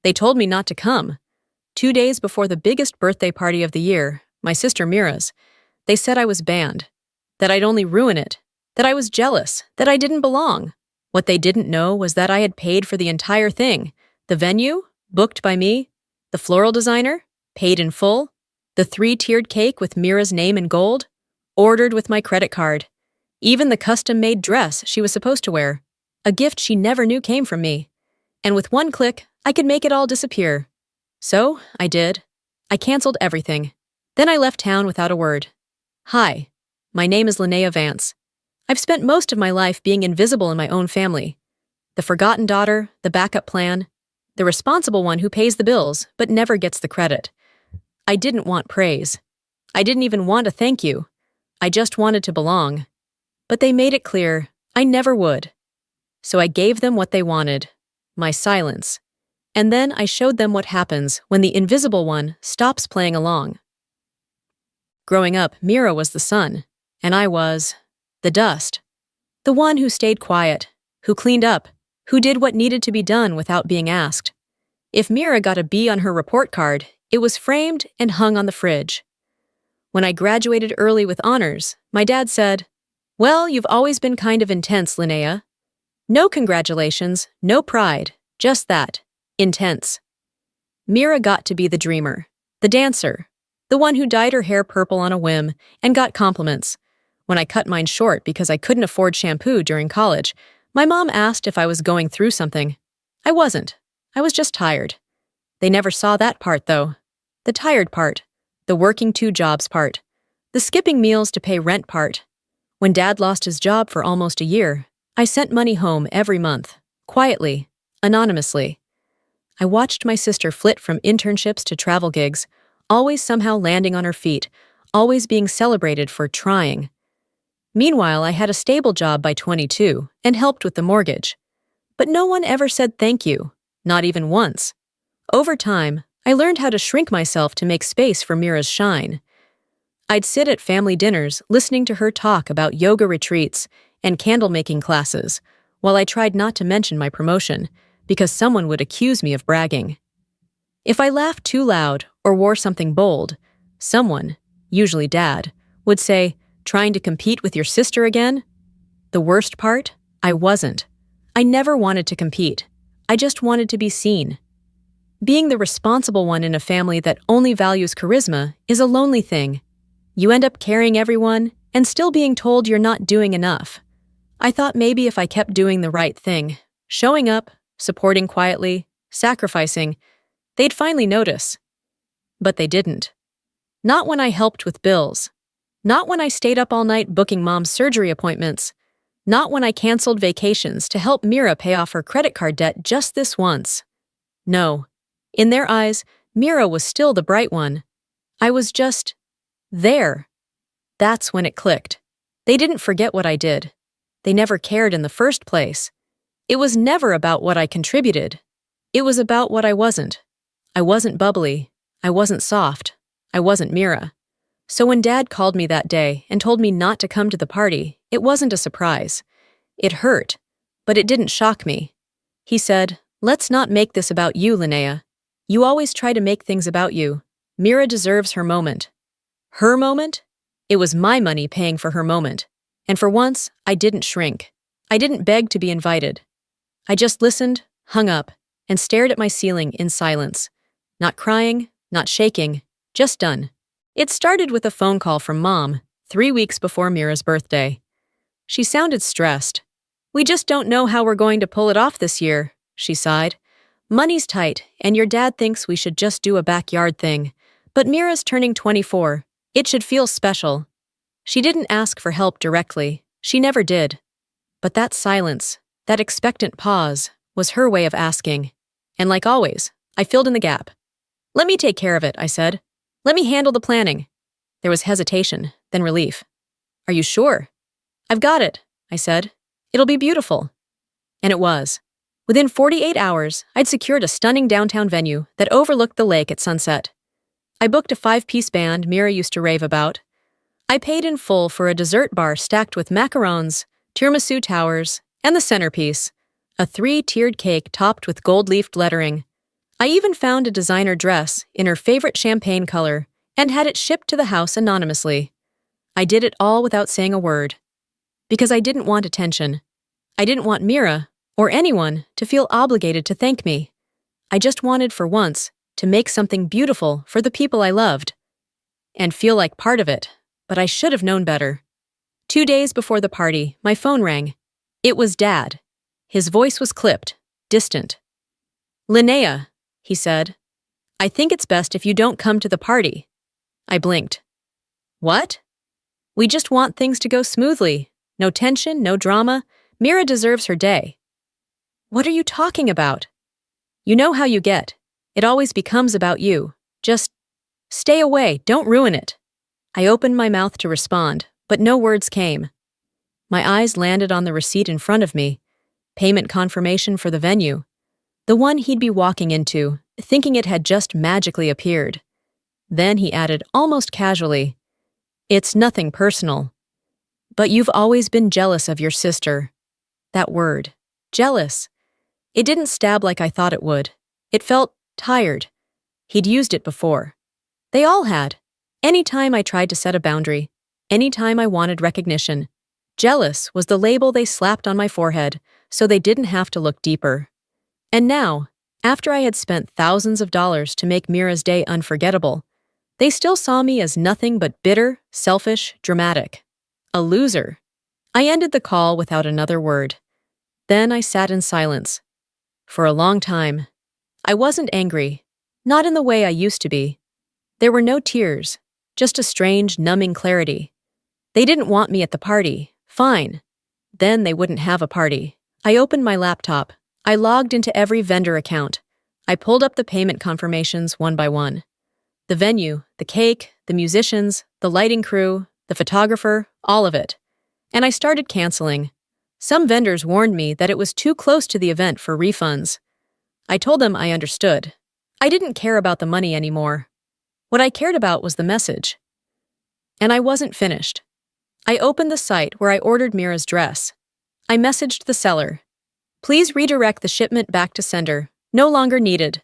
They told me not to come. 2 days before the biggest birthday party of the year, my sister Mira's, they said I was banned, that I'd only ruin it, that I was jealous, that I didn't belong. What they didn't know was that I had paid for the entire thing. The venue, booked by me, the floral designer, paid in full, the 3-tiered cake with Mira's name in gold, ordered with my credit card, even the custom-made dress she was supposed to wear, a gift she never knew came from me. And with one click, I could make it all disappear. So, I did. I canceled everything. Then I left town without a word. Hi, my name is Linnea Vance. I've spent most of my life being invisible in my own family. The forgotten daughter, the backup plan, the responsible one who pays the bills but never gets the credit. I didn't want praise. I didn't even want a thank you. I just wanted to belong. But they made it clear I never would. So I gave them what they wanted, my silence. And then I showed them what happens when the invisible one stops playing along. Growing up, Mira was the sun, and I was the dust. The one who stayed quiet, who cleaned up, who did what needed to be done without being asked. If Mira got a B on her report card, it was framed and hung on the fridge. When I graduated early with honors, my dad said, "Well, you've always been kind of intense, Linnea." No congratulations, no pride, just that, intense. Mira got to be the dreamer, the dancer, the one who dyed her hair purple on a whim and got compliments. When I cut mine short because I couldn't afford shampoo during college, my mom asked if I was going through something. I wasn't. I was just tired. They never saw that part, though. The tired part. The working 2 jobs part. The skipping meals to pay rent part. When Dad lost his job for almost a year, I sent money home every month, quietly, anonymously. I watched my sister flit from internships to travel gigs, always somehow landing on her feet, always being celebrated for trying. Meanwhile, I had a stable job by 22 and helped with the mortgage. But no one ever said thank you, not even once. Over time, I learned how to shrink myself to make space for Mira's shine. I'd sit at family dinners listening to her talk about yoga retreats and candle-making classes, while I tried not to mention my promotion, because someone would accuse me of bragging. If I laughed too loud or wore something bold, someone, usually Dad, would say, "Trying to compete with your sister again?" The worst part? I wasn't. I never wanted to compete. I just wanted to be seen. Being the responsible one in a family that only values charisma is a lonely thing. You end up carrying everyone and still being told you're not doing enough. I thought maybe if I kept doing the right thing, showing up, supporting quietly, sacrificing, they'd finally notice. But they didn't. Not when I helped with bills. Not when I stayed up all night booking Mom's surgery appointments. Not when I canceled vacations to help Mira pay off her credit card debt just this once. No. In their eyes, Mira was still the bright one. I was just there. That's when it clicked. They didn't forget what I did. They never cared in the first place. It was never about what I contributed. It was about what I wasn't. I wasn't bubbly. I wasn't soft. I wasn't Mira. So when Dad called me that day and told me not to come to the party, it wasn't a surprise. It hurt, but it didn't shock me. He said, "Let's not make this about you, Linnea. You always try to make things about you. Mira deserves her moment." Her moment? It was my money paying for her moment. And for once, I didn't shrink. I didn't beg to be invited. I just listened, hung up, and stared at my ceiling in silence. Not crying, not shaking, just done. It started with a phone call from Mom, 3 weeks before Mira's birthday. She sounded stressed. "We just don't know how we're going to pull it off this year," she sighed. "Money's tight, and your dad thinks we should just do a backyard thing. But Mira's turning 24. It should feel special." She didn't ask for help directly. She never did. But that silence, that expectant pause, was her way of asking. And like always, I filled in the gap. "Let me take care of it," I said. "Let me handle the planning." There was hesitation, then relief. "Are you sure?" "I've got it," I said. "It'll be beautiful." And it was. Within 48 hours, I'd secured a stunning downtown venue that overlooked the lake at sunset. I booked a 5-piece band Mira used to rave about. I paid in full for a dessert bar stacked with macarons, tiramisu towers, and the centerpiece, a 3-tiered cake topped with gold-leafed lettering. I even found a designer dress in her favorite champagne color and had it shipped to the house anonymously. I did it all without saying a word. Because I didn't want attention. I didn't want Mira, or anyone, to feel obligated to thank me. I just wanted, for once, to make something beautiful for the people I loved. And feel like part of it, but I should have known better. 2 days before the party, my phone rang. It was Dad. His voice was clipped, distant. "Linnea," he said, "I think it's best if you don't come to the party." I blinked. "What?" "We just want things to go smoothly. No tension, no drama. Mira deserves her day." "What are you talking about?" "You know how you get. It always becomes about you. Just stay away, don't ruin it." I opened my mouth to respond, but no words came. My eyes landed on the receipt in front of me, payment confirmation for the venue, the one he'd be walking into, thinking it had just magically appeared. Then he added, almost casually, "It's nothing personal. But you've always been jealous of your sister." That word, jealous. It didn't stab like I thought it would. It felt tired. He'd used it before. They all had. Any time I tried to set a boundary, any time I wanted recognition. Jealous was the label they slapped on my forehead, so they didn't have to look deeper. And now, after I had spent thousands of dollars to make Mira's day unforgettable, they still saw me as nothing but bitter, selfish, dramatic. A loser. I ended the call without another word. Then I sat in silence. For a long time. I wasn't angry. Not in the way I used to be. There were no tears, just a strange, numbing clarity. They didn't want me at the party. Fine. Then they wouldn't have a party. I opened my laptop. I logged into every vendor account. I pulled up the payment confirmations one by one. The venue, the cake, the musicians, the lighting crew, the photographer, all of it. And I started canceling. Some vendors warned me that it was too close to the event for refunds. I told them I understood. I didn't care about the money anymore. What I cared about was the message. And I wasn't finished. I opened the site where I ordered Mira's dress. I messaged the seller. "Please redirect the shipment back to sender. No longer needed."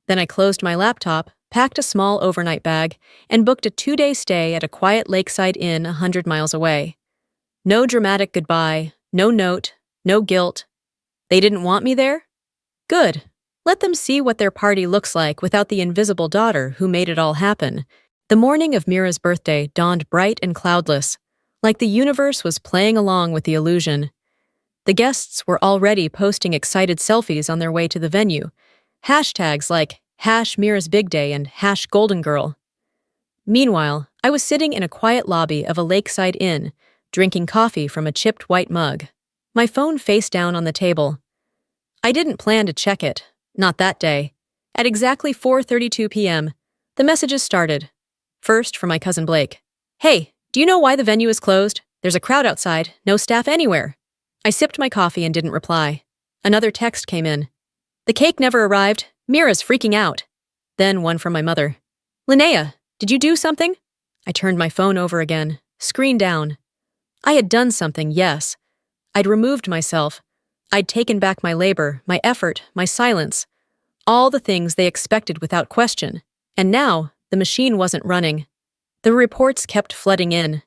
Then I closed my laptop, packed a small overnight bag, and booked a 2-day stay at a quiet lakeside inn 100 miles away. No dramatic goodbye, no note, no guilt. They didn't want me there? Good. Let them see what their party looks like without the invisible daughter who made it all happen. The morning of Mira's birthday dawned bright and cloudless, like the universe was playing along with the illusion. The guests were already posting excited selfies on their way to the venue, hashtags like #MirasBigDay and #GoldenGirl. Meanwhile, I was sitting in a quiet lobby of a lakeside inn, drinking coffee from a chipped white mug, my phone face down on the table. I didn't plan to check it, not that day. At exactly 4:32 p.m., the messages started. First, from my cousin Blake. "Hey, do you know why the venue is closed? There's a crowd outside, no staff anywhere." I sipped my coffee and didn't reply. Another text came in. "The cake never arrived. Mira's freaking out." Then one from my mother. "Linnea, did you do something?" I turned my phone over again, screen down. I had done something, yes. I'd removed myself. I'd taken back my labor, my effort, my silence. All the things they expected without question. And now, the machine wasn't running. The reports kept flooding in.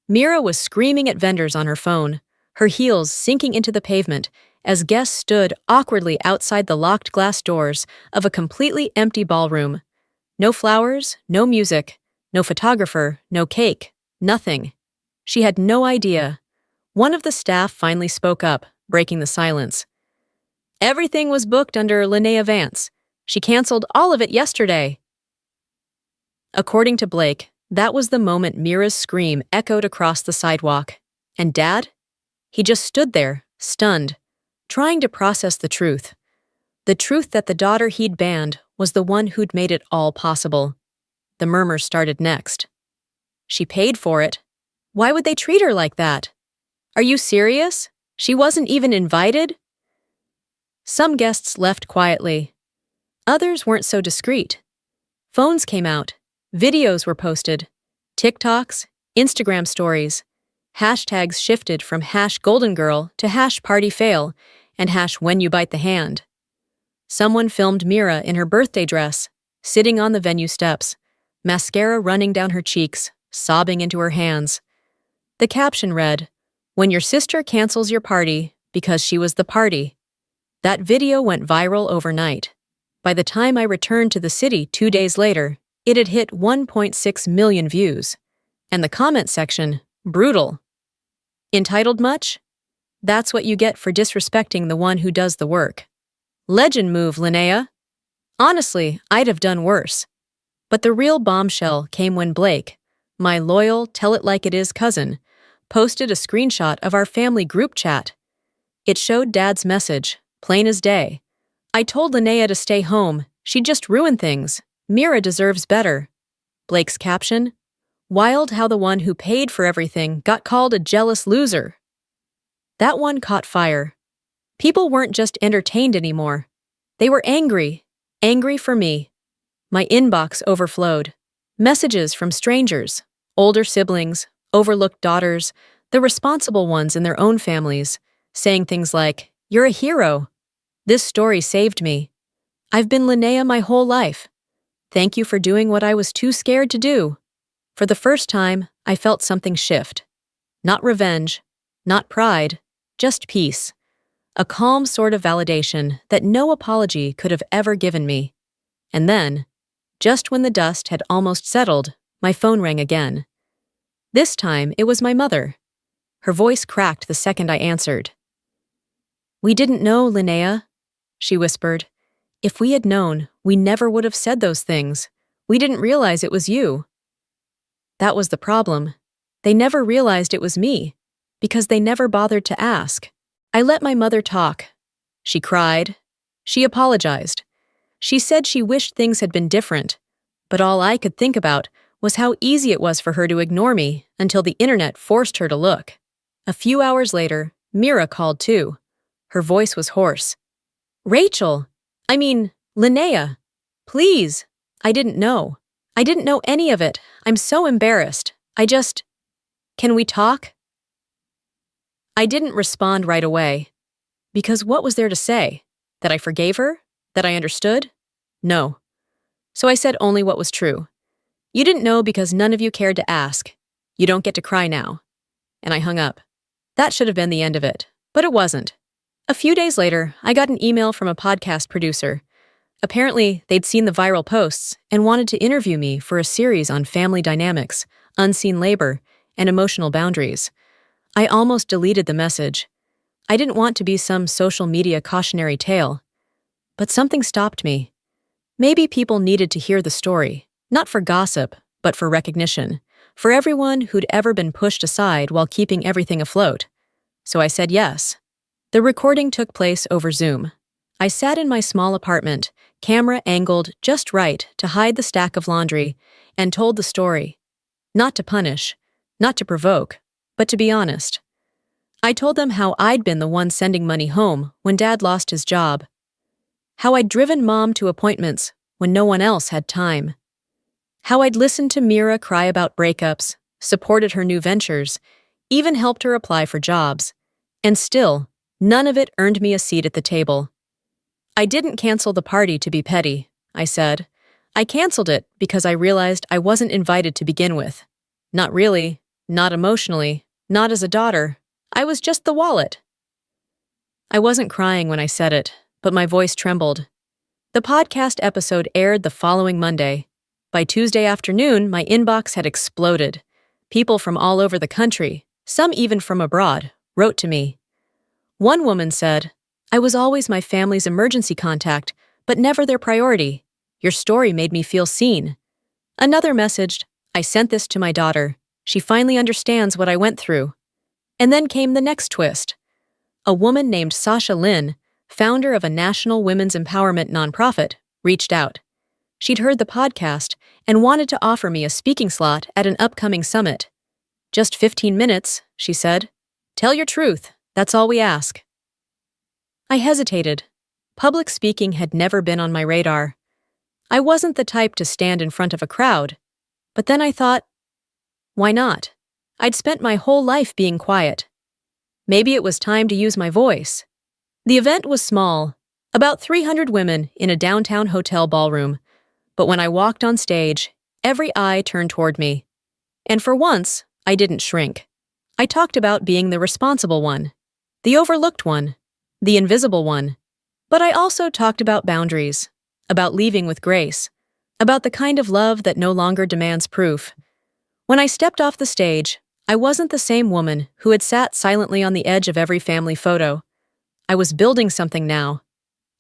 Mira was screaming at vendors on her phone, her heels sinking into the pavement as guests stood awkwardly outside the locked glass doors of a completely empty ballroom. No flowers, no music, no photographer, no cake, nothing. She had no idea. One of the staff finally spoke up, breaking the silence. "Everything was booked under Linnea Vance. She canceled all of it yesterday." According to Blake, that was the moment Mira's scream echoed across the sidewalk. And Dad? He just stood there, stunned, trying to process the truth. The truth that the daughter he'd banned was the one who'd made it all possible. The murmurs started next. "She paid for it. Why would they treat her like that? Are you serious? She wasn't even invited?" Some guests left quietly. Others weren't so discreet. Phones came out. Videos were posted. TikToks, Instagram stories. Hashtags shifted from #GoldenGirl to #PartyFail and #WhenYouBiteTheHand. Someone filmed Mira in her birthday dress, sitting on the venue steps, mascara running down her cheeks, sobbing into her hands. The caption read, "When your sister cancels your party because she was the party." That video went viral overnight. By the time I returned to the city 2 days later, it had hit 1.6 million views. And the comment section, brutal. Entitled much? That's what you get for disrespecting the one who does the work. Legend move, Linnea. Honestly, I'd have done worse. But the real bombshell came when Blake, my loyal tell-it-like-it-is cousin, posted a screenshot of our family group chat. It showed Dad's message, plain as day. "I told Linnea to stay home. She'd just ruin things. Mira deserves better." Blake's caption, "Wild how the one who paid for everything got called a jealous loser." That one caught fire. People weren't just entertained anymore. They were angry. Angry for me. My inbox overflowed. Messages from strangers, older siblings, overlooked daughters, the responsible ones in their own families, saying things like, "You're a hero. This story saved me. I've been Linnea my whole life. Thank you for doing what I was too scared to do." For the first time, I felt something shift. Not revenge, not pride, just peace. A calm sort of validation that no apology could have ever given me. And then, just when the dust had almost settled, my phone rang again. This time, it was my mother. Her voice cracked the second I answered. "We didn't know, Linnea," she whispered. "If we had known, we never would have said those things. We didn't realize it was you." That was the problem. They never realized it was me, because they never bothered to ask. I let my mother talk. She cried. She apologized. She said she wished things had been different, but all I could think about was how easy it was for her to ignore me until the internet forced her to look. A few hours later, Mira called too. Her voice was hoarse. "Rachel! Linnea! Please! I didn't know. I didn't know any of it. I'm so embarrassed. Can we talk?" I didn't respond right away. Because what was there to say? That I forgave her? That I understood? No. So I said only what was true. "You didn't know because none of you cared to ask. You don't get to cry now." And I hung up. That should have been the end of it, but it wasn't. A few days later, I got an email from a podcast producer. Apparently, they'd seen the viral posts and wanted to interview me for a series on family dynamics, unseen labor, and emotional boundaries. I almost deleted the message. I didn't want to be some social media cautionary tale. But something stopped me. Maybe people needed to hear the story, not for gossip, but for recognition, for everyone who'd ever been pushed aside while keeping everything afloat. So I said yes. The recording took place over Zoom. I sat in my small apartment, camera angled just right to hide the stack of laundry, and told the story. Not to punish, not to provoke, but to be honest. I told them how I'd been the one sending money home when Dad lost his job. How I'd driven Mom to appointments when no one else had time. How I'd listened to Mira cry about breakups, supported her new ventures, even helped her apply for jobs. And still, none of it earned me a seat at the table. I didn't cancel the party to be petty, I said. I canceled it because I realized I wasn't invited to begin with. Not really, not emotionally, not as a daughter. I was just the wallet. I wasn't crying when I said it, but my voice trembled. The podcast episode aired the following Monday. By Tuesday afternoon, my inbox had exploded. People from all over the country, some even from abroad, wrote to me. One woman said, "I was always my family's emergency contact, but never their priority. Your story made me feel seen." Another messaged, "I sent this to my daughter. She finally understands what I went through." And then came the next twist. A woman named Sasha Lin, founder of a national women's empowerment nonprofit, reached out. She'd heard the podcast and wanted to offer me a speaking slot at an upcoming summit. "Just 15 minutes, she said. "Tell your truth. That's all we ask." I hesitated. Public speaking had never been on my radar. I wasn't the type to stand in front of a crowd. But then I thought, why not? I'd spent my whole life being quiet. Maybe it was time to use my voice. The event was small, About 300 women in a downtown hotel ballroom. But when I walked on stage, every eye turned toward me. And for once, I didn't shrink. I talked about being the responsible one, the overlooked one, the invisible one. But I also talked about boundaries, about leaving with grace, about the kind of love that no longer demands proof. When I stepped off the stage, I wasn't the same woman who had sat silently on the edge of every family photo. I was building something now,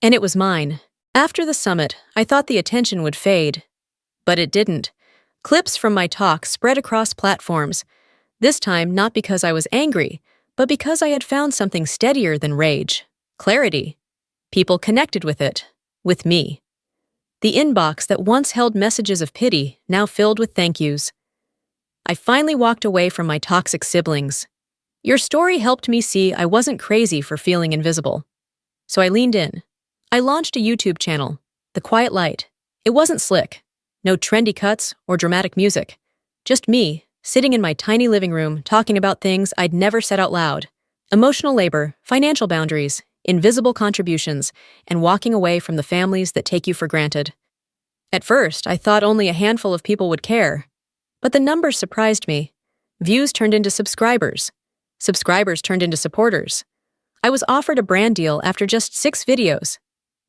and it was mine. After the summit, I thought the attention would fade. But it didn't. Clips from my talk spread across platforms, this time not because I was angry, but because I had found something steadier than rage: clarity. People connected with it, with me. The inbox that once held messages of pity now filled with thank yous. I finally walked away from my toxic siblings. Your story helped me see I wasn't crazy for feeling invisible. So I leaned in. I launched a YouTube channel, The Quiet Light. It wasn't slick. No trendy cuts or dramatic music. Just me, sitting in my tiny living room talking about things I'd never said out loud. Emotional labor, financial boundaries, invisible contributions, and walking away from the families that take you for granted. At first, I thought only a handful of people would care. But the numbers surprised me. Views turned into subscribers. Subscribers turned into supporters. I was offered a brand deal after just 6 videos.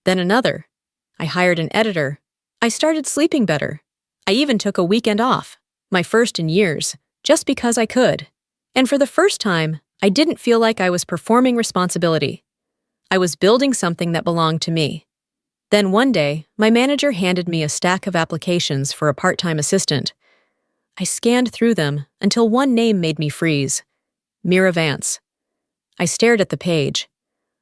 Then another. I hired an editor. I started sleeping better. I even took a weekend off, my first in years, just because I could. And for the first time, I didn't feel like I was performing responsibility. I was building something that belonged to me. Then one day, my manager handed me a stack of applications for a part-time assistant. I scanned through them until one name made me freeze: Mira Vance. I stared at the page.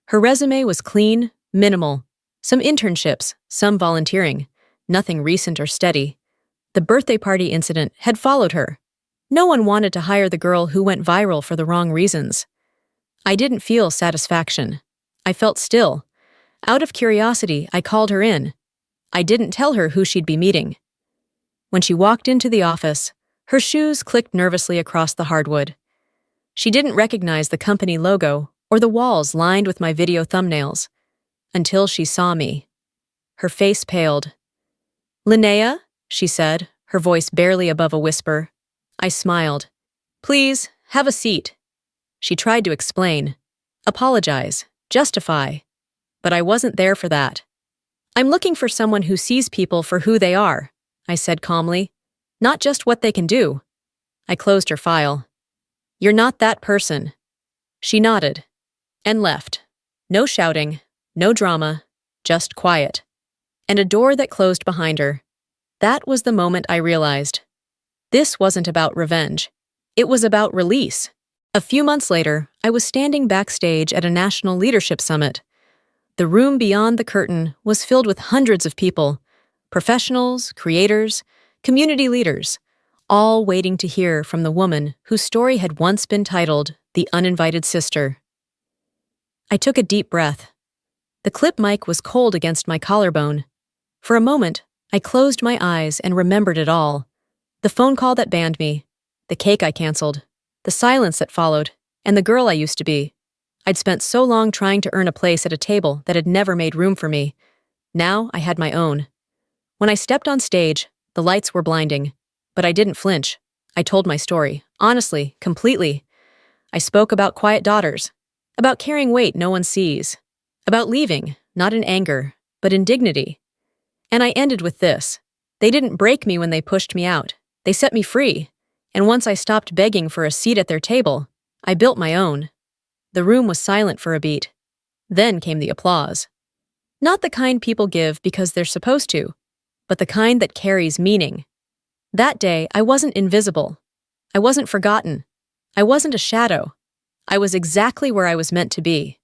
Her resume was clean, minimal. Some internships, some volunteering. Nothing recent or steady. The birthday party incident had followed her. No one wanted to hire the girl who went viral for the wrong reasons. I didn't feel satisfaction. I felt still. Out of curiosity, I called her in. I didn't tell her who she'd be meeting. When she walked into the office, her shoes clicked nervously across the hardwood. She didn't recognize the company logo or the walls lined with my video thumbnails. Until she saw me. Her face paled. "Linnea," she said, her voice barely above a whisper. I smiled. "Please, have a seat." She tried to explain, apologize, justify. But I wasn't there for that. "I'm looking for someone who sees people for who they are," I said calmly. "Not just what they can do." I closed her file. "You're not that person." She nodded and left. No shouting, no drama, just quiet. And a door that closed behind her. That was the moment I realized. This wasn't about revenge. It was about release. A few months later, I was standing backstage at a national leadership summit. The room beyond the curtain was filled with hundreds of people, professionals, creators, community leaders, all waiting to hear from the woman whose story had once been titled The Uninvited Sister. I took a deep breath. The clip mic was cold against my collarbone. For a moment, I closed my eyes and remembered it all. The phone call that banned me, the cake I canceled, the silence that followed, and the girl I used to be. I'd spent so long trying to earn a place at a table that had never made room for me. Now I had my own. When I stepped on stage, the lights were blinding, but I didn't flinch. I told my story, honestly, completely. I spoke about quiet daughters, about carrying weight no one sees, about leaving, not in anger, but in dignity. And I ended with this. They didn't break me when they pushed me out. They set me free. And once I stopped begging for a seat at their table, I built my own. The room was silent for a beat. Then came the applause. Not the kind people give because they're supposed to, but the kind that carries meaning. That day, I wasn't invisible. I wasn't forgotten. I wasn't a shadow. I was exactly where I was meant to be.